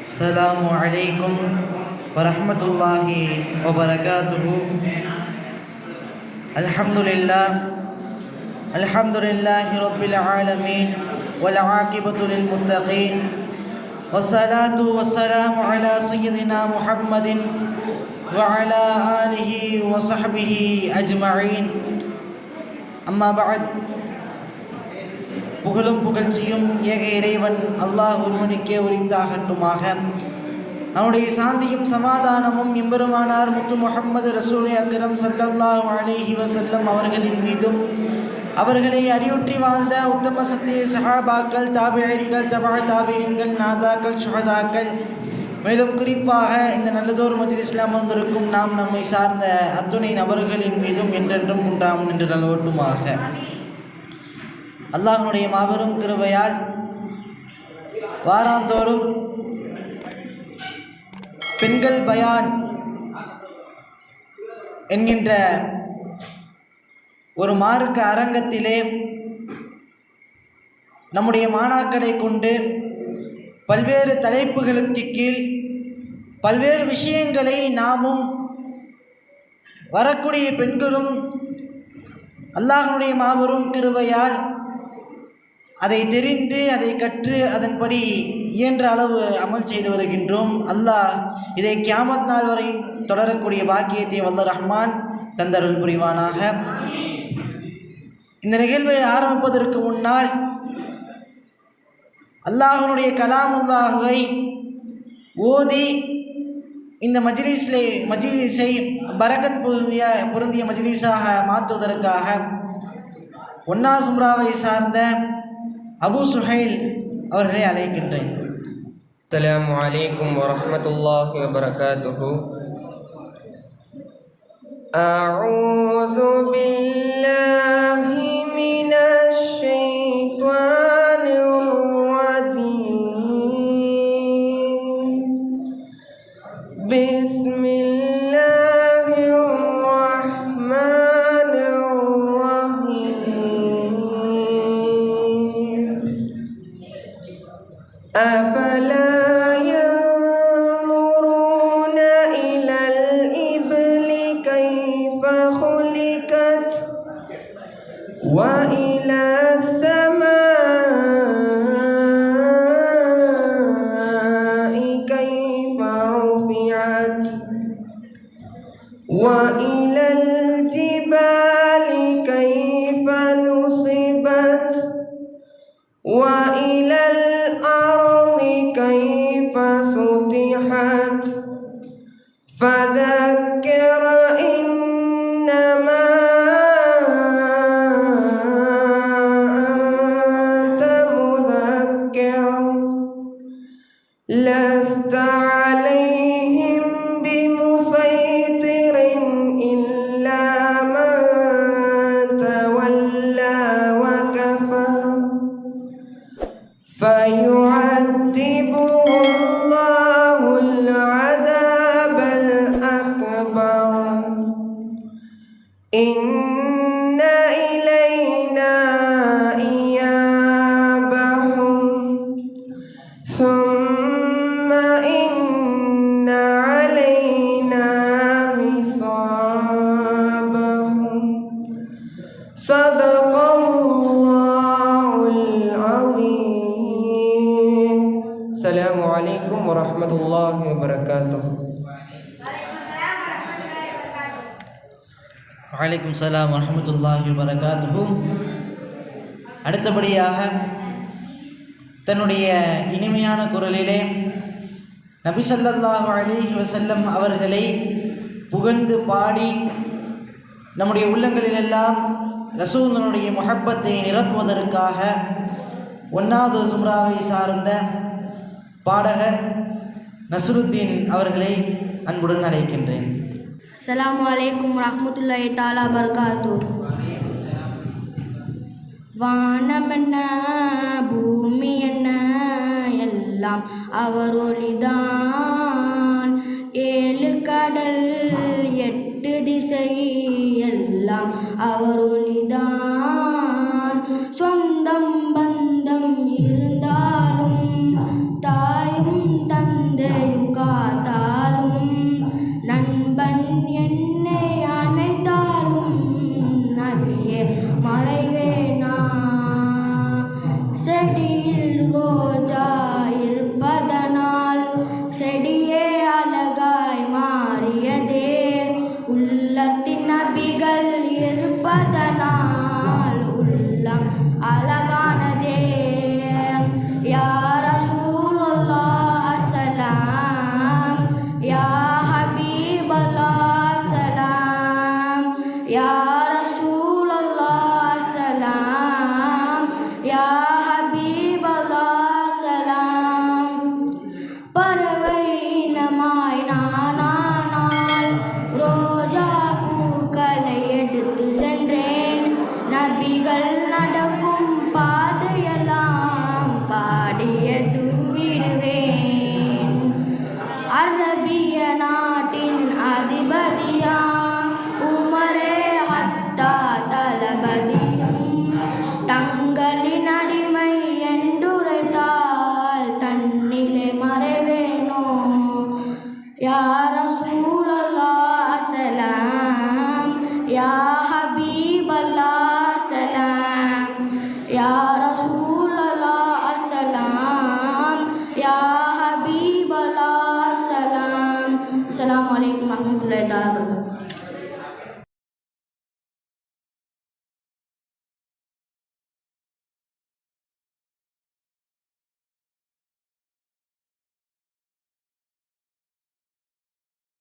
السلام عليكم ورحمة الله وبركاته. الحمد لله رب العالمين والعاقبة للمتقين والصلاة والسلام على سيدنا محمد وعلى آله وصحبه أجمعين. أما بعد, புகழும் புகழ்ச்சியும் ஏக இறைவன் அல்லாஹ் ஒருவனுக்கே உரித்தாகட்டுமாக. அவனுடைய சாந்தியும் சமாதானமும் எம்பெருமானார் முத்து முஹம்மது ரசூல் அக்ரம் ஸல்லல்லாஹு அலைஹி வஸல்லம் அவர்களின் மீதும், அவர்களை அறிவுற்றி வாழ்ந்த உத்தம சத்திய சஹாபாக்கள், தாபிஈன்கள், தபா தாபிஈன்கள், நாதாக்கள், சுஹதாக்கள், மேலும் குறிப்பாக இந்த நல்லதோர் மஜ்லிஸில் அமர்ந்திருக்கும் நாம் நம்மை சார்ந்த அத்துணை நபர்களின் மீதும் என்றென்றும் உண்டாம் என்று நலவட்டுமாக. அல்லாஹ்வுடைய மாபெரும் கிருபையால் வாராந்தோறும் பெண்கள் பயான் என்கின்ற ஒரு மார்க்க அரங்கத்திலே நம்முடைய மாணாக்கரை கொண்டு பல்வேறு தலைப்புகளுக்கு கீழ் பல்வேறு விஷயங்களை நாமும் வரக்கூடிய பெண்களும் அல்லாஹ்வுடைய மாபெரும் கிருபையால் அதை தெரிந்து அதை கற்று அதன்படி இயன்ற அளவு அமல் செய்து வருகின்றோம். அல்லாஹ் இதை கியாமத் நாள் வரை தொடரக்கூடிய பாக்கியத்தை வல்ல ரஹ்மான் தந்தருள் புரிவானாக. இந்த நிகழ்வை ஆரம்பிப்பதற்கு முன்னால் அல்லாஹ்வுடைய கலாமுல்லாஹை ஓதி இந்த மஜ்லிஸை பரக்கத் பொருந்திய மஜ்லிஸாக மாற்றுவதற்காக ஒன்னா சும்ராவை சார்ந்த அபு சுஹைல் அவர்களை அழைக்கின்றேன். அஸ்ஸலாமு அலைக்கும் வரஹ்மத்துல்லாஹி வபரகாத்துஹு. அஊது பில்லாஹி மினஷ் ஷைத்வானிர் ரஜீம். பிஸ்மில்லாஹிர் ரஹ்மானிர் ரஹீம். أفلا ينظرون إلى الإبل كيف خلقت وإلى السماء كيف رفعت وإلى الجبال كيف نصبت وإلى الأرض كيف سطحت. فذكر إنما أنت مذكر لست عليهم بمسيطر إلا من تولى وكفر فيعذبه الله العذاب الأكبر. إن إلينا إيابهم ثم إن علينا حسابهم. صدق الله العظيم. السلام عليكم ورحمة الله وبركاته. வலைக்கும் சலாம் வரஹ்மத்துல்லாஹி வபரகாத்துஹு. அடுத்தபடியாக தன்னுடைய இனிமையான குரலிலே நபி ஸல்லல்லாஹு அலைஹி வஸல்லம் அவர்களை புகழ்ந்து பாடி நம்முடைய உள்ளங்களிலெல்லாம் ரசூலுடைய முஹப்பத்தை நிரப்புவதற்காக ஒன்னாவது சும்ராவை சார்ந்த பாடகர் நஸ்ருத்தீன் அவர்களை அன்புடன் அழைக்கின்றேன். அஸ்ஸலாமு அலைக்கும் வரஹ்மத்துல்லாஹி தஆலா பரகாத்துஹு. வானம் என்ன பூமி என்ன எல்லாம் அவர் ஒளிதான். 7 கடல் 8 திசை எல்லாம் அவர் ஒளிதான். சொந்தம் பந்தம் இருந்தாலும் தாயும் தந்தை கண்களில்